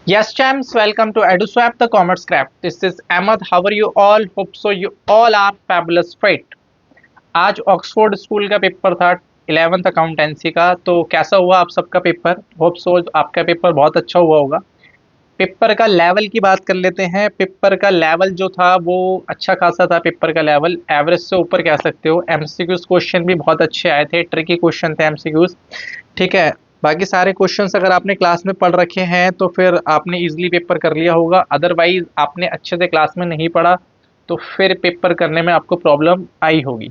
Yes, champs, welcome to EduSwap, the Commerce Craft. This is Ahmad. How are you all? Hope so you all are fabulous fit. आज Oxford school का paper था 11th accountancy का। तो कैसा हुआ आप सबका पेपर? होप सो आपका पेपर बहुत अच्छा हुआ होगा। पेपर का लेवल की बात कर लेते हैं। पेपर का लेवल जो था वो अच्छा खासा था। पेपर का लेवल एवरेज से ऊपर कह सकते हो। एमसीक्यूज क्वेश्चन भी बहुत अच्छे आए थे, ट्रिकी क्वेश्चन थे एमसीक्यूज। ठीक है। बाकी सारे क्वेश्चंस अगर आपने क्लास में पढ़ रखे हैं तो फिर आपने इजीली पेपर कर लिया होगा। अदरवाइज आपने अच्छे से क्लास में नहीं पढ़ा तो फिर पेपर करने में आपको प्रॉब्लम आई होगी।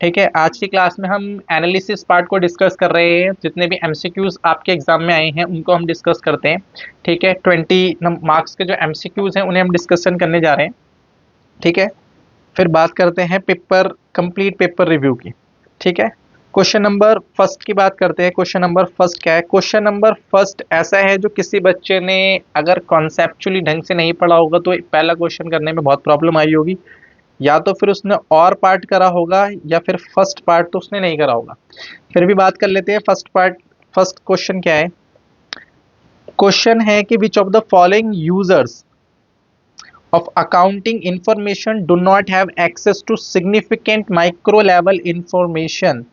ठीक है, आज की क्लास में हम एनालिसिस पार्ट को डिस्कस कर रहे हैं। जितने भी एमसीक्यूज आपके एग्जाम में आए हैं उनको हम डिस्कस करते हैं। ठीक है, 20 मार्क्स के जो एमसीक्यूज हैं उन्हें हम डिस्कशन करने जा रहे हैं। ठीक है, फिर बात करते हैं पेपर कंप्लीट पेपर रिव्यू की। ठीक है, क्वेश्चन नंबर फर्स्ट की बात करते हैं। क्वेश्चन नंबर फर्स्ट क्या है? क्वेश्चन नंबर फर्स्ट ऐसा है जो किसी बच्चे ने अगर कॉन्सेप्चुअली ढंग से नहीं पढ़ा होगा तो पहला क्वेश्चन करने में बहुत प्रॉब्लम आई होगी। या तो फिर उसने और पार्ट करा होगा या फिर फर्स्ट पार्ट तो उसने नहीं करा होगा। फिर भी बात कर लेते हैं फर्स्ट पार्ट। फर्स्ट क्वेश्चन क्या है? क्वेश्चन है कि विच of the following users of accounting information do not have access to significant micro level information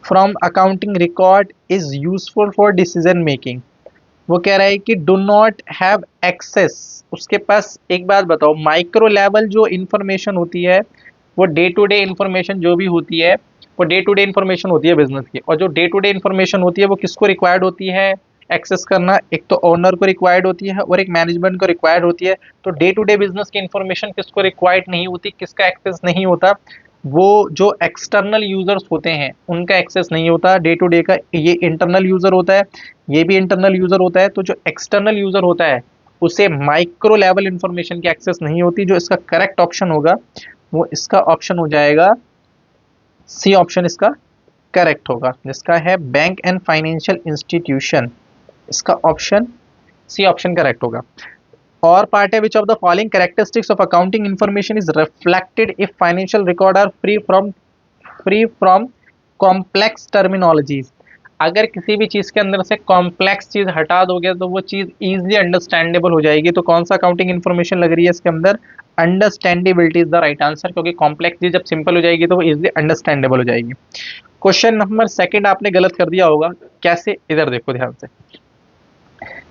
from accounting record is useful for decision making। वो कह रहा है कि डू नॉट हैव एक्सेस। उसके पास एक बात बताओ, माइक्रो लेवल जो इंफॉर्मेशन होती है वो डे टू डे इंफॉर्मेशन जो भी होती है वो डे टू डे इंफॉर्मेशन होती है बिजनेस की। और जो डे टू डे इंफॉर्मेशन होती है वो किसको रिक्वायर्ड होती है एक्सेस करना? एक तो ओनर को रिक्वायर्ड होती है और एक मैनेजमेंट को रिक्वायर्ड होती है। तो डे टू डे बिजनेस की इंफॉर्मेशन किसको रिक्वायर्ड नहीं होती, किसका एक्सेस नहीं होता? वो जो एक्सटर्नल यूजर्स होते हैं उनका एक्सेस नहीं होता डे टू डे का। ये इंटरनल यूजर होता है, ये भी इंटरनल यूजर होता है। तो जो एक्सटर्नल यूजर होता है उसे माइक्रो लेवल इंफॉर्मेशन की एक्सेस नहीं होती। जो इसका करेक्ट ऑप्शन होगा वो इसका ऑप्शन हो जाएगा सी ऑप्शन। इसका करेक्ट होगा जिसका है बैंक एंड फाइनेंशियल इंस्टीट्यूशन। इसका ऑप्शन सी ऑप्शन करेक्ट होगा। और पार्ट है which of the following characteristics of accounting information is reflected if financial record are free from complex terminologies. अगर किसी भी चीज के अंदर से कॉम्प्लेक्स चीज हटा दोगे तो वो चीज इजीली अंडरस्टैंडेबल हो जाएगी। तो कौन सा अकाउंटिंग इंफॉर्मेशन लग रही है इसके अंदर? Understandability is the right answer, क्योंकि कॉम्प्लेक्स चीज जब सिंपल हो जाएगी तो वो इजीली अंडरस्टैंडेबल हो जाएगी। क्वेश्चन नंबर सेकंड आपने गलत कर दिया होगा। कैसे? इधर देखो ध्यान से।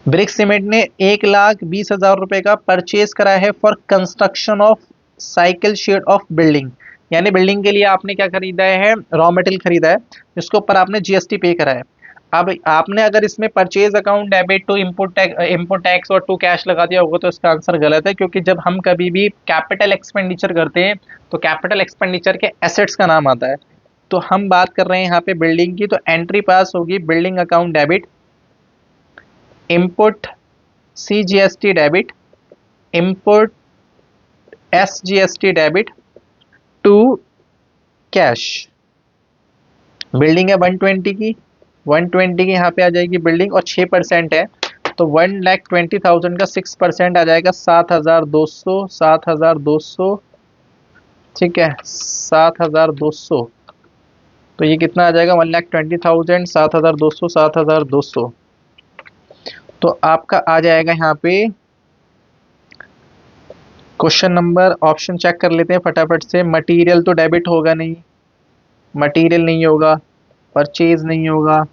ब्रिक्स सीमेंट ने 1,20,000 रुपए का परचेज करा है for construction of cycle shed of building. यानी बिल्डिंग के लिए आपने क्या खरीदा है? रॉ मटेरियल खरीदा है जिसके ऊपर आपने जीएसटी पे करा है। अब आपने अगर इसमें purchase account debit to input tax और टू कैश लगा दिया होगा तो इसका आंसर गलत है। क्योंकि जब हम कभी भी कैपिटल एक्सपेंडिचर करते हैं तो कैपिटल एक्सपेंडिचर के एसेट्स का नाम आता है। तो हम बात कर रहे हैं यहाँ पे बिल्डिंग की, तो एंट्री पास होगी building account debit, input CGST debit, input SGST debit to cash. Building है 120 की, 120 की यहाँ पे आ जाएगी बिल्डिंग और 6% है तो 1,20,000 का 6% आ जाएगा 7,200। 7,200 ठीक है, 7,200। तो ये कितना आ जाएगा? 1,20,000 7,200 7,200। तो आपका आ जाएगा यहाँ पे क्वेश्चन नंबर ऑप्शन चेक कर लेते हैं फटाफट से। मटेरियल तो डेबिट होगा नहीं, मटेरियल नहीं होगा, परचेज नहीं होगा,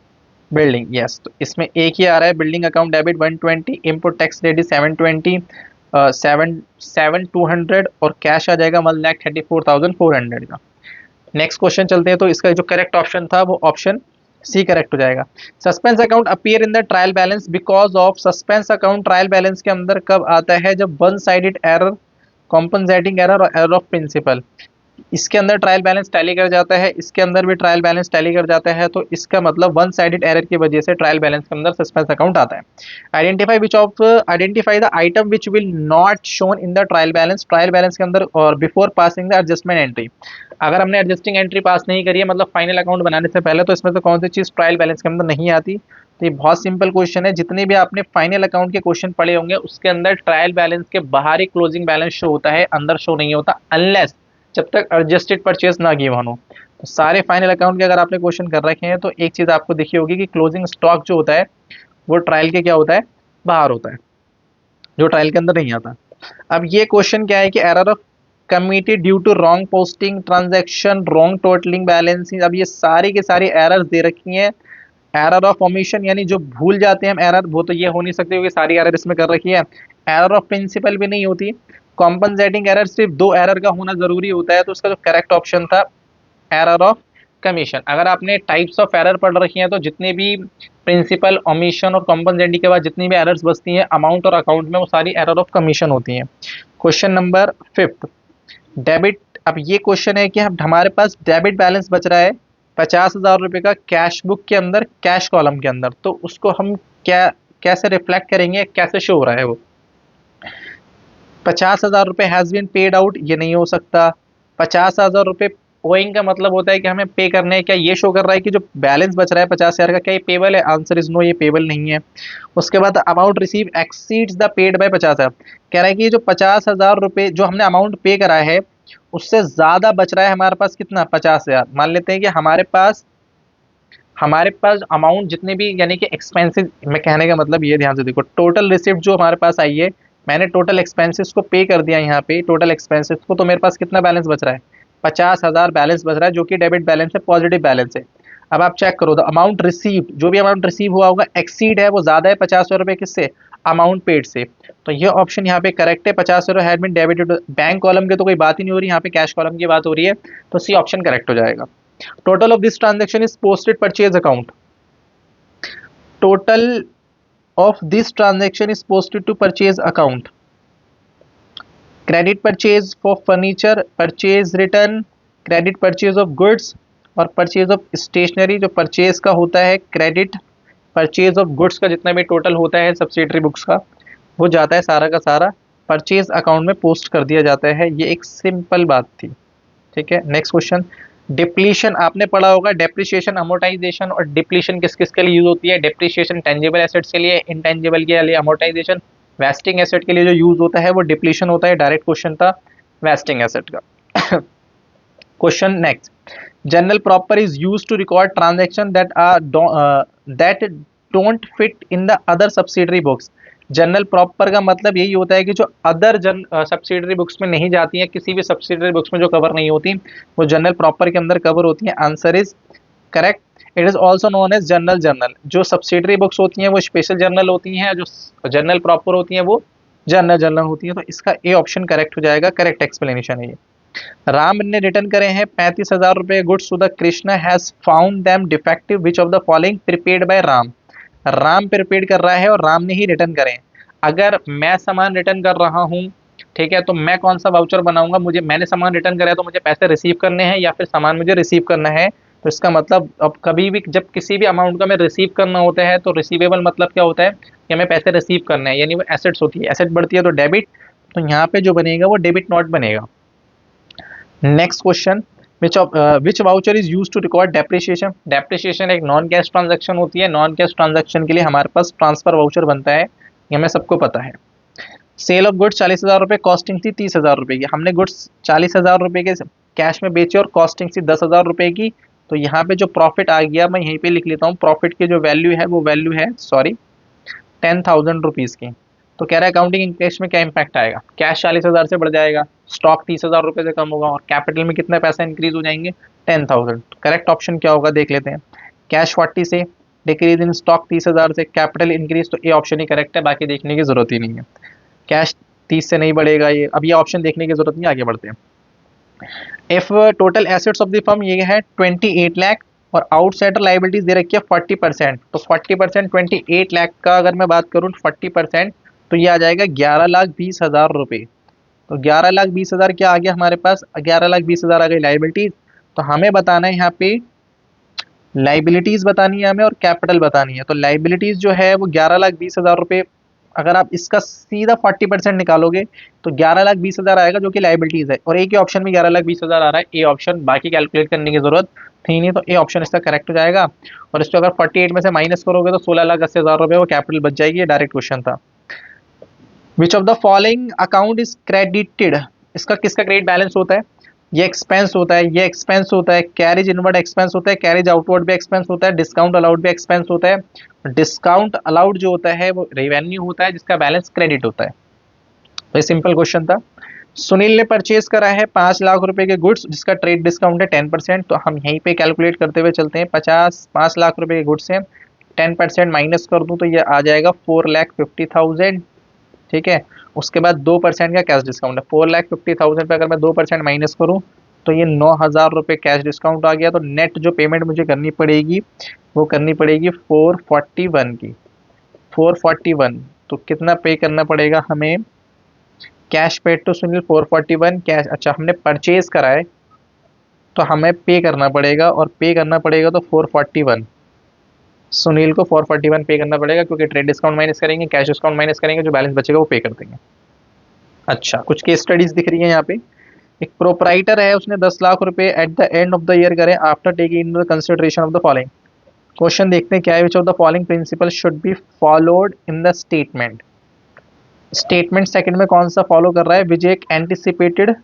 बिल्डिंग यस। तो इसमें एक ही आ रहा है building account debit 120, input tax ready 720, 7,200 और कैश आ जाएगा 1,34,400 का। नेक्स्ट क्वेश्चन चलते हैं। तो इसका जो करेक्ट ऑप्शन था वो ऑप्शन सी करेक्ट हो जाएगा। Suspense account appear in the trial balance because of. Suspense account trial balance के अंदर कब आता है? जब one sided error, compensating error और एरर ऑफ प्रिंसिपल, इसके अंदर ट्रायल बैलेंस टैली कर जाता है, इसके अंदर भी ट्रायल बैलेंस टैली कर जाता है। तो इसका मतलब वन साइडेड एरर की वजह से ट्रायल बैलेंस के अंदर सस्पेंस अकाउंट आता है। Identify the item which will not shown in the trial balance. Trial balance के अंदर और before passing the adjustment entry. अगर हमने एडजस्टिंग एंट्री पास नहीं करी है मतलब फाइनल अकाउंट बनाने से पहले, तो इसमें से कौन सी चीज ट्रायल बैलेंस के अंदर नहीं आती? तो ये बहुत सिंपल क्वेश्चन है। जितने भी आपने फाइनल अकाउंट के क्वेश्चन पढ़े होंगे उसके अंदर ट्रायल बैलेंस के बाहर ही क्लोजिंग बैलेंस शो होता है, अंदर शो नहीं होता अनलेस जब तक एडजस्टेड परचेज ना गिवन हो। तो सारे फाइनल अकाउंट के अगर आपने क्वेश्चन कर रखे हैं तो एक चीज आपको दिखी होगी कि क्लोजिंग स्टॉक जो होता है वो ट्रायल के क्या होता है? बाहर होता है, जो ट्रायल के अंदर नहीं आता। अब ये क्वेश्चन क्या है कि error of committed due to wrong posting transaction, wrong totalling balancing. अब ये सारी की सारी एरर्स दे रखी हैं। एरर ऑफ ओमिशन यानी जो भूल जाते हैं हम एरर, वो तो ये हो नहीं सकती क्योंकि सारी एरर इसमें कर रखी है। एरर ऑफ प्रिंसिपल भी नहीं होती। कॉम्पनसेटिंग एरर सिर्फ 2 एरर का होना जरूरी होता है, तो उसका जो करेक्ट ऑप्शन था एरर ऑफ कमीशन। अगर आपने टाइप्स ऑफ एरर पढ़ रखी हैं तो जितने भी प्रिंसिपल, ओमिशन और कॉम्पनसेटिंग के बाद जितनी भी एरर्स बचती हैं अमाउंट और अकाउंट में, वो सारी एरर ऑफ कमीशन होती हैं। Question number 5, debit. अब ये क्वेश्चन है कि हम हमारे पास डेबिट बैलेंस बच रहा है 50,000 रुपये का कैश बुक के अंदर, कैश कॉलम के अंदर, तो उसको हम क्या कैसे रिफ्लेक्ट करेंगे, कैसे शो हो रहा है वो। 50,000 रुपये हैज़ बीन पेड आउट, ये नहीं हो सकता। 50,000 रुपये ओइंग का मतलब होता है कि हमें पे करने हैं, क्या ये शो कर रहा है कि जो बैलेंस बच रहा है 50,000 का, क्या ये पेबल है? आंसर इज नो, ये पेबल नहीं है। उसके बाद amount receive exceeds the paid by 50,000, कह रहा है कि ये जो 50,000 रुपये जो हमने अमाउंट पे करा है उससे ज्यादा बच रहा है हमारे पास, कितना? 50,000। मान लेते हैं कि हमारे पास अमाउंट जितने भी यानी कि एक्सपेंसेस, मैं कहने का मतलब ये, ध्यान से देखो, टोटल रिसिप्ट जो हमारे पास आई है, मैंने टोटल एक्सपेंसेस को पे कर दिया यहाँ पे, टोटल एक्सपेंसेस को, तो मेरे पास कितना बैलेंस बच रहा है? 50,000 बैलेंस बच रहा है, जो कि डेबिट बैलेंस है, पॉजिटिव बैलेंस है। अब आप चेक करो, द अमाउंट रिसीव, जो भी अमाउंट रिसीव हुआ होगा एक्सीड है, वो ज्यादा है 50,000 रुपये किससे? अमाउंट पेड से। तो ये ऑप्शन यहाँ पे करेक्ट है। 50,000 had been debited. Bank column के तो कोई बात ही नहीं हो रही, यहाँ पे कैश कॉलम की बात हो रही है, तो सी ऑप्शन करेक्ट हो जाएगा। Total of this transaction is posted purchase account. Total of this transaction is posted to purchase account. Credit purchase for furniture, purchase return, credit purchase of goods और purchase of stationery। जो purchase का होता है credit, purchase of goods का जितना भी total होता है सब्सिडरी बुक्स का, वो जाता है सारा का सारा परचेज अकाउंट में पोस्ट कर दिया जाता है। ये एक सिंपल बात थी, ठीक है। नेक्स्ट क्वेश्चन, डिप्लीशन आपने पढ़ा होगा, डेप्रिसिएशन, अमोर्टाइजेशन और डिप्लीशन किस किस के लिए यूज होती है? डेप्रिसिएशन टेंजिबल एसेट्स के लिए, इंटेंजिबल के लिए अमोर्टाइजेशन, वेस्टिंग एसेट के लिए जो यूज होता है वो डिप्लीशन होता है। डायरेक्ट क्वेश्चन था वेस्टिंग एसेट का। Question next, journal proper is use to record transaction that don't fit in the other subsidiary books. Journal proper का मतलब यही होता है कि जो अदर सब्सिडरी बुक्स में नहीं जाती हैं, किसी भी सब्सिडरी बुक्स में जो कवर नहीं होती, वो जनरल प्रॉपर के अंदर कवर होती हैं। Answer is correct. It is also known as general journal. जो सब्सिडरी बुक्स होती हैं वो स्पेशल जर्नल होती हैं, जो जनरल प्रॉपर होती हैं वो जनरल जर्नल होती हैं। तो इसका ए ऑप्शन करेक्ट हो जाएगा, करेक्ट एक्सप्लेनेशन है ये। राम ने रिटर्न करे हैं 35,000 रुपये goods to the Krishna has found them defective, which of the following prepared by Ram. Ram prepared कर रहा है और राम ने ही रिटर्न करें। अगर मैं सामान रिटर्न कर रहा हूँ, ठीक है, तो मैं कौन सा वाउचर बनाऊंगा? मैंने सामान रिटर्न करा है तो मुझे पैसे रिसीव करने हैं या फिर सामान मुझे रिसीव करना है? तो इसका मतलब अब कभी भी जब किसी भी अमाउंट का हमें रिसीव करना होता है तो रिसीवेबल मतलब क्या होता है कि हमें पैसे रिसीव करना है, यानी वो एसेट्स होती है। एसेट बढ़ती है तो डेबिट, तो यहाँ पे जो बनेगा वो डेबिट नॉट बनेगा। Next question, which voucher is use to record depreciation. Depreciation एक नॉन कैश ट्रांजैक्शन होती है। नॉन कैश ट्रांजैक्शन के लिए हमारे पास ट्रांसफर वाउचर बनता है, ये हमें सबको पता है। सेल ऑफ गुड्स 40,000 रुपये, कॉस्टिंग थी 30,000 रुपये की। हमने गुड्स 40,000 रुपये के कैश में बेचे और कॉस्टिंग थी 10,000 रुपये की। तो यहाँ पे जो प्रॉफिट आ गया, मैं यहीं पे लिख लेता हूँ, प्रॉफिट की जो वैल्यू है वो वैल्यू है 10,000 रुपीज़ की। तो कह रहा है अकाउंटिंग इंक्रेज में क्या इंपैक्ट आएगा? कैश 40,000 से बढ़ जाएगा, स्टॉक 30,000 रुपये से कम होगा और कैपिटल में कितने पैसे इंक्रीज हो जाएंगे? 10,000। करेक्ट ऑप्शन क्या होगा देख लेते हैं। कैश 40 से, डिक्रीज इन स्टॉक 30,000 से, कैपिटल इंक्रीज, तो ये ऑप्शन ही करेक्ट है, बाकी देखने की जरूरत ही नहीं है। कैश 30 से नहीं बढ़ेगा ये, अब ये ऑप्शन देखने की जरूरत नहीं, आगे बढ़ते हैं। If total assets of the firm ये है 28 लाख और आउटसाइडर लाइबिलिटीज दे रखी है 40%, तो 40% 28 लाख का अगर मैं बात करूँ 40%, तो ये आ जाएगा 11,20,000 रुपये। तो 11,20,000 क्या आ गया हमारे पास? 11,20,000 आ गई लाइबिलिटीज। तो हमें बताना है यहाँ पे, लाइबिलिटीज बतानी है हमें और कैपिटल बतानी है। तो लाइबिलिटीज जो है वो 11,20,000 रुपये, अगर आप इसका सीधा 40% निकालोगे तो 11,20,000 आएगा, जो कि लाइबिलिटीज है। और एक ही ऑप्शन में 11,20,000 आ रहा है, ए ऑप्शन, बाकी कैलकुलेट करने की जरूरत थी नहीं, तो ए ऑप्शन इसका करेक्ट हो जाएगा। और इसको अगर 48 में से माइनस करोगे तो 16,80,000 रुपये वो कैपिटल बच जाएगी, ये डायरेक्ट क्वेश्चन था। विच of the following account is credited, इसका किसका क्रेडिट बैलेंस होता है? ये एक्सपेंस होता है, ये एक्सपेंस होता है, कैरेज इनवर्ड एक्सपेंस होता है, कैरेज आउटवर्ड भी एक्सपेंस होता है, डिस्काउंट अलाउड भी एक्सपेंस होता है। डिस्काउंट अलाउड जो होता है वो रेवेन्यू होता है जिसका बैलेंस क्रेडिट होता है। तो ये सिंपल क्वेश्चन था। सुनील ने परचेज करा है 5 लाख रुपए के गुड्स जिसका ट्रेड डिस्काउंट है 10%। तो हम यहीं पे कैलकुलेट करते हुए चलते हैं। 5 लाख रुपए के गुड्स हैं, 10% माइनस कर दूं तो ये आ जाएगा 4,50,000। ठीक है, उसके बाद 2% का कैश डिस्काउंट है। 4,50,000 पे अगर मैं 2% माइनस करूं तो ये 9,000 रुपये कैश डिस्काउंट आ गया। तो नेट जो पेमेंट मुझे करनी पड़ेगी वो करनी पड़ेगी 441 की, 441। तो कितना पे करना पड़ेगा हमें? Cash paid to Sunil 441 cash. अच्छा, हमने परचेज करा है तो हमें पे करना पड़ेगा, और पे करना पड़ेगा तो 441 सुनील को 441 पे करना पड़ेगा, क्योंकि ट्रेड डिस्काउंट माइनस करेंगे, कैश डिस्काउंट माइनस करेंगे, जो बैलेंस बचेगा वो पे कर देंगे। अच्छा, कुछ केस स्टडीज दिख रही है यहाँ पे। एक प्रोपराइटर है, उसने 10 लाख रुपए at the end of the year करे after taking in consideration of the following. Question देखते हैं क्या है। Which of the following principle should be followed in the statement. Statement second में कौन सा फॉलो कर रहा है? विजय एक एंटिसिपेटेड,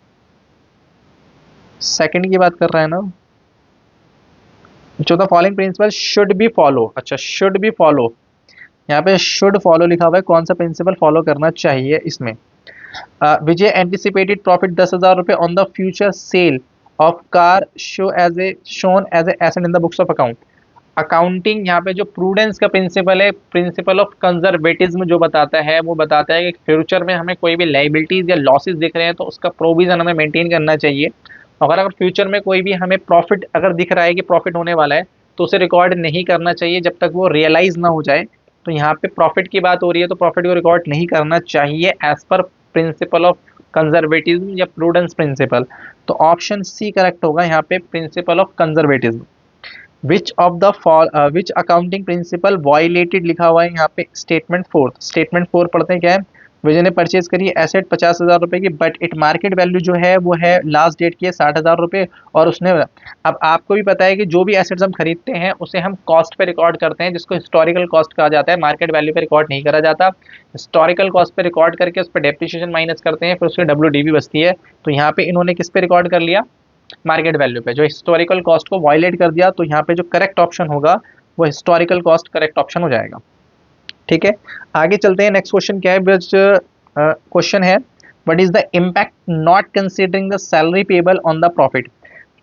सेकंड की बात कर रहा है ना। जो the following principle should be follow, अच्छा शुड बी फॉलो, यहाँ पे शुड फॉलो लिखा हुआ है, कौन सा प्रिंसिपल फॉलो करना चाहिए इसमें? विजय एंटिसिपेटेड प्रॉफिट 10,000 रुपए on the future sale of car shown as a asset in the books of account. Accounting यहाँ पे जो प्रूडेंस का प्रिंसिपल है, प्रिंसिपल ऑफ कंजर्वेटिज्म जो बताता है वो बताता है कि फ्यूचर में हमें कोई भी लाइबिलिटीज या लॉसेस दिख रहे हैं तो उसका प्रोविजन हमें मेंटेन करना चाहिए। अगर फ्यूचर में कोई भी हमें प्रॉफिट अगर दिख रहा है कि प्रॉफिट होने वाला है तो उसे रिकॉर्ड नहीं करना चाहिए जब तक वो रियलाइज ना हो जाए। तो यहाँ पे प्रॉफिट की बात हो रही है तो प्रॉफिट को रिकॉर्ड नहीं करना चाहिए as per principle of conservatism या प्रूडेंस प्रिंसिपल। तो ऑप्शन सी करेक्ट होगा यहाँ पे, principle of conservatism. Which accounting principle violated लिखा हुआ है यहाँ पे। स्टेटमेंट 4, स्टेटमेंट 4 पढ़ते हैं क्या है। विजय ने परचेज करी एसेट 50,000 रुपए की, बट इट मार्केट वैल्यू जो है वो है लास्ट डेट की है 60,000 रुपए, और उसने, अब आपको भी पता है कि जो भी एसेट्स हम खरीदते हैं उसे हम कॉस्ट पे रिकॉर्ड करते हैं जिसको हिस्टोरिकल कॉस्ट कहा जाता है, मार्केट वैल्यू पे रिकॉर्ड नहीं करा जाता। हिस्टोरिकल कॉस्ट पे रिकॉर्ड करके उस पर डेप्रिसिएशन माइनस करते हैं, फिर उसकी WDV बचती है। तो यहाँ पे इन्होंने किस पे रिकॉर्ड कर लिया? मार्केट वैल्यू पे। जो हिस्टोरिकल कॉस्ट को वायलेट कर दिया, तो यहाँ पे जो करेक्ट ऑप्शन होगा वो हिस्टोरिकल कॉस्ट करेक्ट ऑप्शन हो जाएगा। ठीक है, आगे चलते हैं। नेक्स्ट क्वेश्चन क्या है? क्वेश्चन है what is the impact not considering the salary payable on the profit.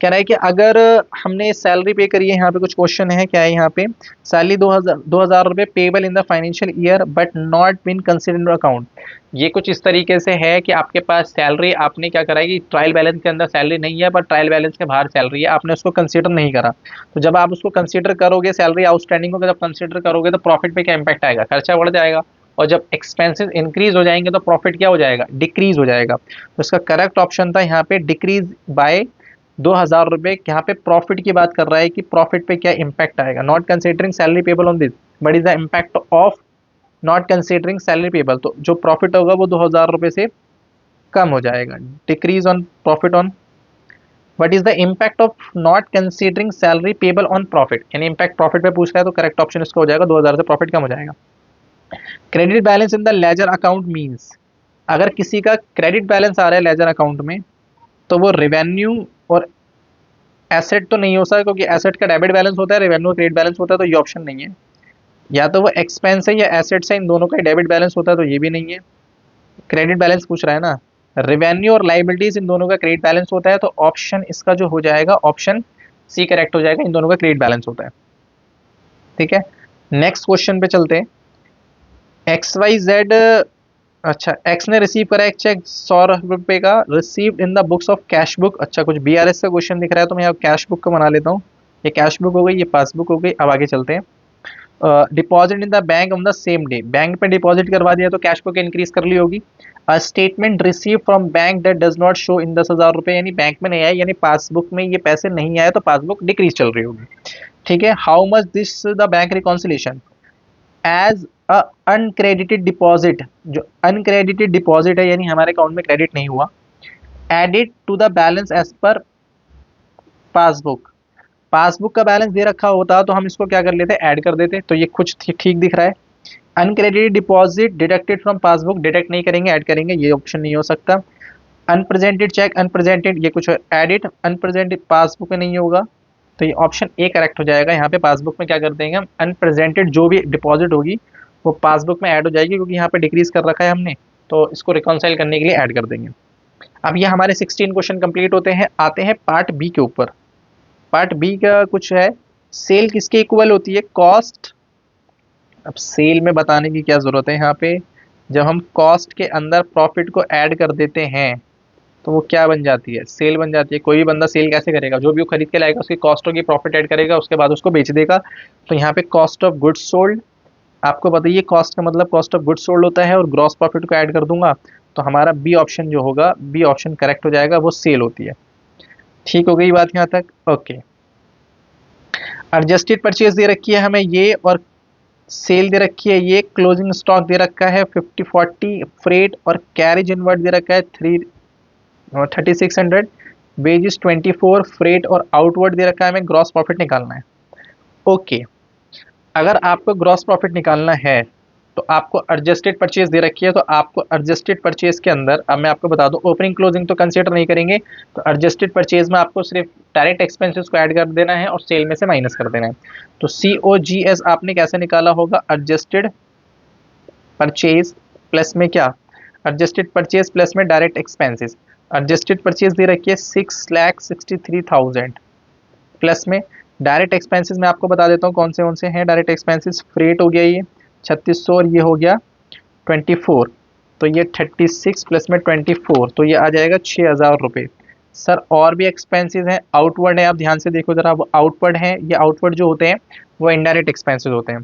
कह रहा है कि अगर हमने सैलरी पे करी है, यहाँ पे कुछ क्वेश्चन है, क्या है यहाँ पे? सैलरी 2,000 रुपये payable in the financial year but not been considered in account. ये कुछ इस तरीके से है कि आपके पास सैलरी, आपने क्या करा है कि ट्रायल बैलेंस के अंदर सैलरी नहीं है पर ट्रायल बैलेंस के बाहर सैलरी है, आपने उसको कंसिडर नहीं करा। तो जब आप उसको कंसिडर करोगे, सैलरी आउटस्टैंडिंग को जब कंसिडर करोगे तो प्रॉफिट पे क्या इंपैक्ट आएगा? खर्चा बढ़ जाएगा, और जब एक्सपेंसेस इंक्रीज हो जाएंगे तो प्रॉफिट क्या हो जाएगा? डिक्रीज हो जाएगा। तो इसका करेक्ट ऑप्शन था यहाँ पे डिक्रीज बाय 2,000 रुपये। यहाँ पे प्रॉफिट की बात कर रहा है कि प्रॉफिट पे क्या इंपैक्ट आएगा। Not considering salary payable on this, but is the impact of not considering salary payable. तो जो प्रॉफिट होगा वो 2,000 रुपये से कम हो जाएगा। Decrease on profit on, what is the impact of not considering salary payable on profit, यानी impact profit पे पूछ रहा है तो करेक्ट ऑप्शन इसका हो जाएगा 2,000 से प्रॉफिट कम हो जाएगा। Credit balance in the ledger account means, अगर किसी का क्रेडिट बैलेंस आ रहा है लेजर अकाउंट में तो वो रेवेन्यू और एसेट तो नहीं हो सकता, क्योंकि एसेट का डेबिट बैलेंस होता है, रेवेन्यू क्रेडिट बैलेंस होता है, तो ये ऑप्शन नहीं है। या तो वो एक्सपेंस है या एसेट्स है, इन दोनों का डेबिट बैलेंस होता है, तो ये भी नहीं है। क्रेडिट बैलेंस पूछ रहा है ना, रेवेन्यू और लाइबिलिटीज इन दोनों का क्रेडिट बैलेंस होता है, तो ऑप्शन इसका जो हो जाएगा ऑप्शन सी करेक्ट हो जाएगा, इन दोनों का क्रेडिट बैलेंस होता है। ठीक है, नेक्स्ट क्वेश्चन पे चलते हैं। XYZ, अच्छा एक्स ने रिसीव करा एक चेक 100 रुपए का, received in the books of cash book. अच्छा, कुछ BRS का क्वेश्चन दिख रहा है तो मैं यहाँ कैश बुक का बना लेता हूँ। ये कैश बुक हो गई, ये पासबुक हो गई। अब आगे चलते हैं। Deposit in the bank on the same day, bank पे डिपॉजिट करवा दिया तो कैश बुक इंक्रीज कर ली होगी। Statement receive from bank that does not show in 10,000 रुपए, यानी बैंक में नहीं आया, यानी पासबुक में ये पैसे नहीं आए तो पासबुक डिक्रीज चल रही होगी। ठीक है, how much this the bank reconciliation as uncredited deposit, जो अनक्रेडिटेड डिपॉजिट है यानी हमारे अकाउंट में क्रेडिट नहीं हुआ, added to the balance as per passbook. Passbook का बैलेंस दे रखा होता तो हम इसको क्या कर लेते? ऐड कर देते। तो ये कुछ ठीक दिख रहा है। Uncredited deposit deducted from passbook, deduct नहीं करेंगे, ऐड करेंगे, ये ऑप्शन नहीं हो सकता। अनप्रेजेंटेड चेक, अनप्रेजेंटेड ये कुछ एडिट, अनप्रेजेंटेड पासबुक में नहीं होगा, तो ये ऑप्शन ए करेक्ट हो जाएगा। यहाँ पे पासबुक में क्या कर देंगे हम, अनप्रेजेंटेड जो भी डिपॉजिट होगी वो पासबुक में ऐड हो जाएगी, क्योंकि यहाँ पे डिक्रीज कर रखा है हमने, तो इसको रिकॉन्साइल करने के लिए ऐड कर देंगे। अब ये हमारे 16 क्वेश्चन कंप्लीट होते हैं। आते हैं पार्ट बी के ऊपर। पार्ट बी का कुछ है, सेल किसके इक्वल होती है, कॉस्ट। अब सेल में बताने की क्या जरूरत है, यहाँ पे जब हम कॉस्ट के अंदर प्रॉफिट को ऐड कर देते हैं तो वो क्या बन जाती है, सेल बन जाती है। कोई भी बंदा सेल कैसे करेगा, जो भी वो खरीद के लाएगा उसकी कॉस्ट होगी, प्रॉफिट ऐड करेगा, उसके बाद उसको बेच देगा। तो यहाँ पे कॉस्ट ऑफ गुड्स सोल्ड, आपको बताइए कॉस्ट का मतलब कॉस्ट ऑफ गुड्स सोल्ड होता है, और ग्रॉस प्रॉफिट को ऐड कर दूंगा तो हमारा बी ऑप्शन जो होगा, बी ऑप्शन करेक्ट हो जाएगा, वो सेल होती है। ठीक हो गई बात यहाँ तक, ओके। एडजस्टेड परचेज दे रखी है हमें ये, और सेल दे रखी है ये, क्लोजिंग स्टॉक दे रखा है 50-40, फ्रेट और कैरेज इनवर्ड दे रखा है 3600, वेजेस 24, फ्रेट और आउटवर्ड दे रखा है, हमें ग्रॉस प्रॉफिट निकालना है। ओके, अगर आपको ग्रॉस प्रॉफिट निकालना है तो आपको एडजस्टेड परचेज दे रखी है, तो आपको एडजस्टेड परचेज के अंदर, अब मैं आपको बता दूं, ओपनिंग क्लोजिंग तो कंसीडर नहीं करेंगे, तो एडजस्टेड परचेज में आपको सिर्फ डायरेक्ट एक्सपेंसेस को ऐड कर देना है और सेल में से माइनस कर देना है। तो COGS आपने कैसे निकाला होगा, एडजस्टेड परचेज प्लस में क्या, एडजस्टेड परचेज प्लस में डायरेक्ट एक्सपेंसेस। एडजस्टेड परचेज दे रखी है 6,63,000, प्लस में डायरेक्ट एक्सपेंसेस मैं आपको बता देता हूँ कौन से हैं डायरेक्ट एक्सपेंसेस। फ्रेट हो गया ये 3600, और ये हो गया 24, तो ये 36 प्लस में 24, तो ये आ जाएगा 6,000 रुपये। सर और भी एक्सपेंसेस हैं, आउटवर्ड है, आप ध्यान से देखो जरा, वो आउटवर्ड है, ये आउटवर्ड जो होते हैं वो इनडायरेक्ट एक्सपेंसेस होते हैं,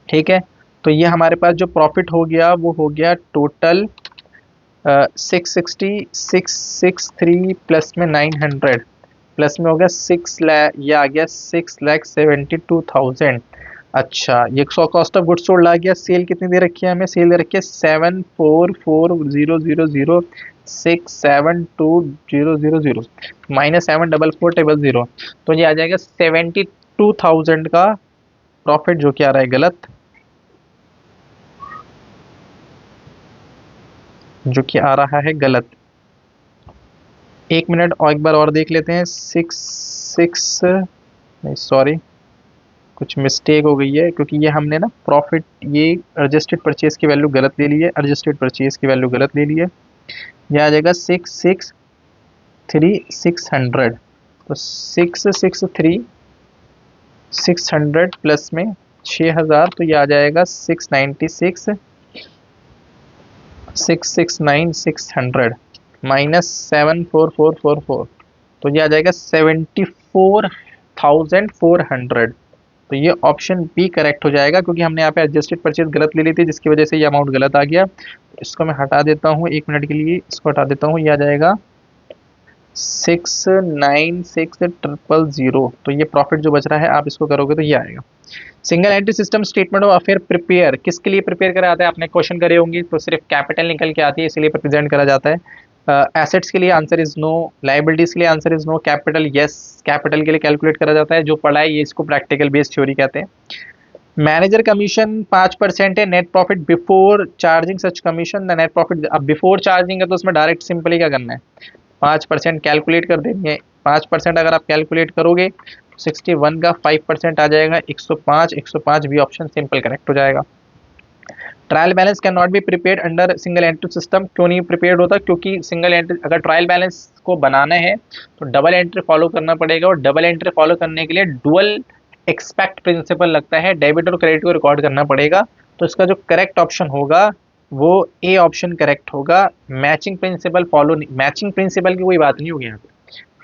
ठीक है। तो ये हमारे पास जो प्रॉफिट हो गया वो हो गया टोटल 663 प्लस में 900, प्लस में हो गया 6 लाख, ये आ गया 6,72,000। अच्छा, ये कॉस्ट ऑफ गुड्स सोल्ड आ गया। सेल कितनी दे रखी है हमें, सेल दे रखी है 744,000,672,000 माइनस 744,000, तो ये आ जाएगा 72,000 का प्रॉफिट, जो कि आ रहा है गलत, जो कि आ रहा है गलत। एक मिनट और एक बार और देख लेते हैं। नहीं सॉरी, कुछ मिस्टेक हो गई है, क्योंकि ये हमने ना प्रॉफिट, ये एडजस्टेड परचेज की वैल्यू गलत ले ली है, एडजस्टेड परचेज की वैल्यू गलत ले ली है। यह आ जाएगा 663,600, तो 663,600 प्लस में 6,000, तो ये आ जाएगा 696,669,600 माइनस 74444, तो ये आ जाएगा 74,400। तो ये ऑप्शन बी करेक्ट हो जाएगा, क्योंकि हमने यहाँ पे एडजस्टेड परचेज गलत ले ली थी, जिसकी वजह से ये अमाउंट गलत आ गया। इसको मैं हटा देता हूँ, एक मिनट के लिए इसको हटा देता हूँ, ये आ जाएगा 696,000। तो ये प्रॉफिट जो बच रहा है, आप इसको करोगे तो ये आएगा। Single entry system statement of affair prepare किसके लिए प्रिपेयर करा जाता है, आपने क्वेश्चन करे होंगे, तो सिर्फ कैपिटल निकल के आती है, इसलिए प्रेजेंट करा जाता है। एसेट्स के लिए आंसर इज नो, लाइबिलिटीज के लिए answer is no, capital yes, capital के लिए कैलकुलेट करा जाता है। जो पढ़ा है ये इसको प्रैक्टिकल बेस्ड थ्योरी कहते हैं। मैनेजर कमीशन 5% है, net profit before charging such commission, the net profit. अब बिफोर चार्जिंग है तो उसमें डायरेक्ट सिंपली क्या करना है, 5% कैलकुलेट कर देनी है। 5% अगर आप कैलकुलेट करोगे 61 का 5% आ जाएगा 105, 105 भी ऑप्शन सिंपल करेक्ट हो जाएगा। Trial balance can not be prepared under single entry system, क्यों नहीं प्रिपेयर्ड होता, क्योंकि सिंगल एंट्री, अगर ट्रायल बैलेंस को बनाना है तो डबल एंट्री फॉलो करना पड़ेगा, और डबल एंट्री फॉलो करने के लिए डुअल एक्सपेक्ट प्रिंसिपल लगता है, डेबिट और क्रेडिट को रिकॉर्ड करना पड़ेगा। तो इसका जो करेक्ट ऑप्शन होगा वो ए ऑप्शन करेक्ट होगा। Matching principle follow, matching principal की कोई बात नहीं होगी यहाँ पे।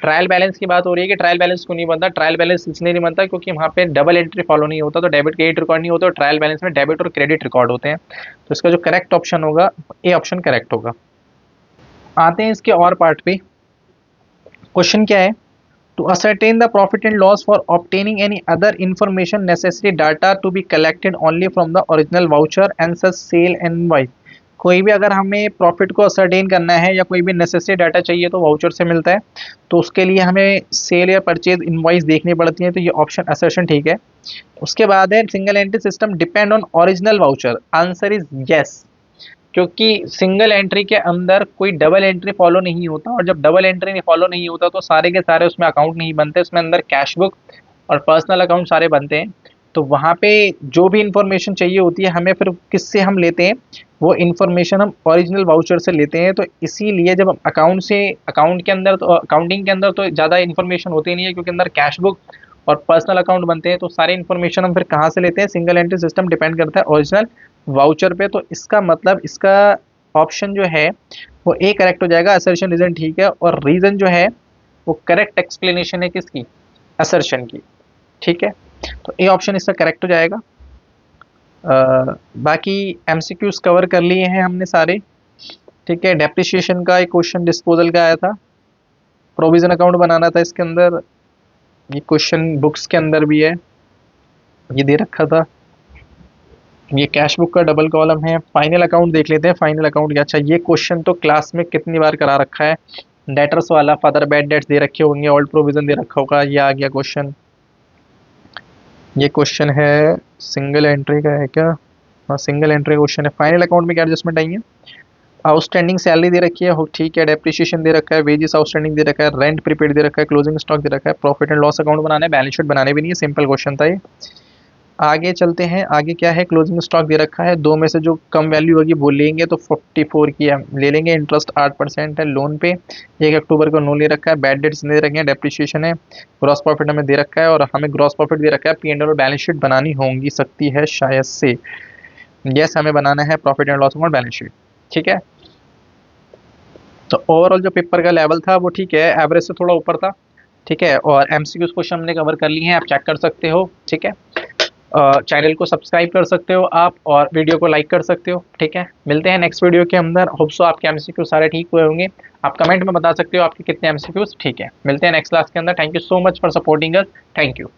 ट्रायल बैलेंस की बात हो रही है कि ट्रायल बैलेंस क्यों नहीं बनता, ट्रायल बैलेंस इसलिए नहीं बनता क्योंकि वहाँ पे डबल एंट्री फॉलो नहीं होता, तो डेबिट क्रेडिट रिकॉर्ड नहीं होता, और ट्रायल बैलेंस में डेबिट और क्रेडिट रिकॉर्ड होते हैं। तो इसका जो करेक्ट ऑप्शन होगा, ए ऑप्शन करेक्ट होगा। आते हैं इसके और पार्ट पे। क्वेश्चन क्या है, to ascertain the profit and loss for obtaining any other information necessary data to be collected only from the original voucher and such sale invoice. कोई भी अगर हमें प्रॉफिट को असरटेन करना है या कोई भी नेसेसरी डाटा चाहिए तो वाउचर से मिलता है, तो उसके लिए हमें सेल या परचेज इनवॉइस देखनी पड़ती है, तो ये ऑप्शन असर्शन ठीक है। उसके बाद है single entry system depend on original voucher, answer is yes, क्योंकि सिंगल एंट्री के अंदर कोई डबल एंट्री फॉलो नहीं होता, और जब डबल एंट्री नहीं फॉलो नहीं होता तो सारे के सारे उसमें अकाउंट नहीं बनते, उसमें अंदर कैश बुक और पर्सनल अकाउंट सारे बनते हैं। तो वहाँ पे जो भी इंफॉर्मेशन चाहिए होती है हमें, फिर किससे हम लेते हैं, वो इन्फॉर्मेशन हम ओरिजिनल वाउचर से लेते हैं। तो इसीलिए जब हम अकाउंट के अंदर, तो अकाउंटिंग के अंदर तो ज़्यादा इन्फॉर्मेशन होती नहीं है, क्योंकि अंदर कैश बुक और पर्सनल अकाउंट बनते हैं। तो सारे इन्फॉर्मेशन हम फिर कहाँ से लेते हैं, सिंगल एंट्री सिस्टम डिपेंड करता है ओरिजिनल वाउचर पे। तो इसका मतलब इसका ऑप्शन जो है वो ए करेक्ट हो जाएगा, असर्शन रीजन ठीक है, और रीजन जो है वो करेक्ट एक्सप्लेनेशन है किसकी, असर्शन की। ठीक है, तो ए ऑप्शन इसका करेक्ट हो जाएगा। बाकी एमसीक्यूज कवर कर लिए हैं हमने सारे। ठीक है, डेप्रिसिएशन का एक क्वेश्चन डिस्पोजल का आया था, प्रोविजन अकाउंट बनाना था इसके अंदर, ये क्वेश्चन बुक्स के अंदर भी है, ये दे रखा था। ये कैश बुक का डबल कॉलम है। फाइनल अकाउंट देख लेते हैं, फाइनल अकाउंट क्या, अच्छा ये क्वेश्चन तो क्लास में कितनी बार करा रखा है, डेटर्स वाला, फर्दर बैड डेट्स दे रखे होंगे, ओल्ड प्रोविजन दे रखा होगा, ये आ गया क्वेश्चन। ये क्वेश्चन है सिंगल एंट्री का है क्या, हाँ सिंगल एंट्री क्वेश्चन है। फाइनल अकाउंट में क्या एडजस्टमेंट आई है, आउटस्टैंडिंग सैलरी दे रखी है, हो ठीक है, डेप्रिसिएशन दे रखा है, वेजेस आउटस्टैंडिंग दे रखा है, रेंट प्रीपेड दे रखा है, क्लोजिंग स्टॉक दे रखा है, प्रॉफिट एंड लॉस अकाउंट बनाना है, बैलेंस शीट बनाने भी नहीं है, सिंपल क्वेश्चन था ये। आगे चलते हैं, आगे क्या है, क्लोजिंग स्टॉक दे रखा है, दो में से जो कम वैल्यू होगी वो लेंगे, तो 44 की ले लेंगे, इंटरेस्ट 8% है लोन पे, 1 अक्टूबर को लोन ले रखा है, बैड डेट्स दे रखे हैं, डेप्रिसिएशन है, ग्रॉस प्रॉफिट हमें दे रखा है, और हमें ग्रॉस प्रॉफिट दे रखा है, पी एंड एल और बैलेंस शीट बनानी होंगी, सकती है शायद से, यस हमें बनाना है profit and loss account balance sheet. ठीक है, तो ओवरऑल जो पेपर का लेवल था वो ठीक है, एवरेज से थोड़ा ऊपर था। ठीक है, और एमसीक्यूज क्वेश्चन हमने कवर कर लिए हैं, आप चेक कर सकते हो। ठीक है, चैनल को सब्सक्राइब कर सकते हो आप, और वीडियो को लाइक कर सकते हो। ठीक है, मिलते हैं नेक्स्ट वीडियो के अंदर, होप सो आपके एमसीक्यू सारे ठीक हुए होंगे। आप कमेंट में बता सकते हो आपके कितने एमसीक्यूज ठीक है। मिलते हैं नेक्स्ट क्लास के अंदर। Thank you so much for supporting us, thank you.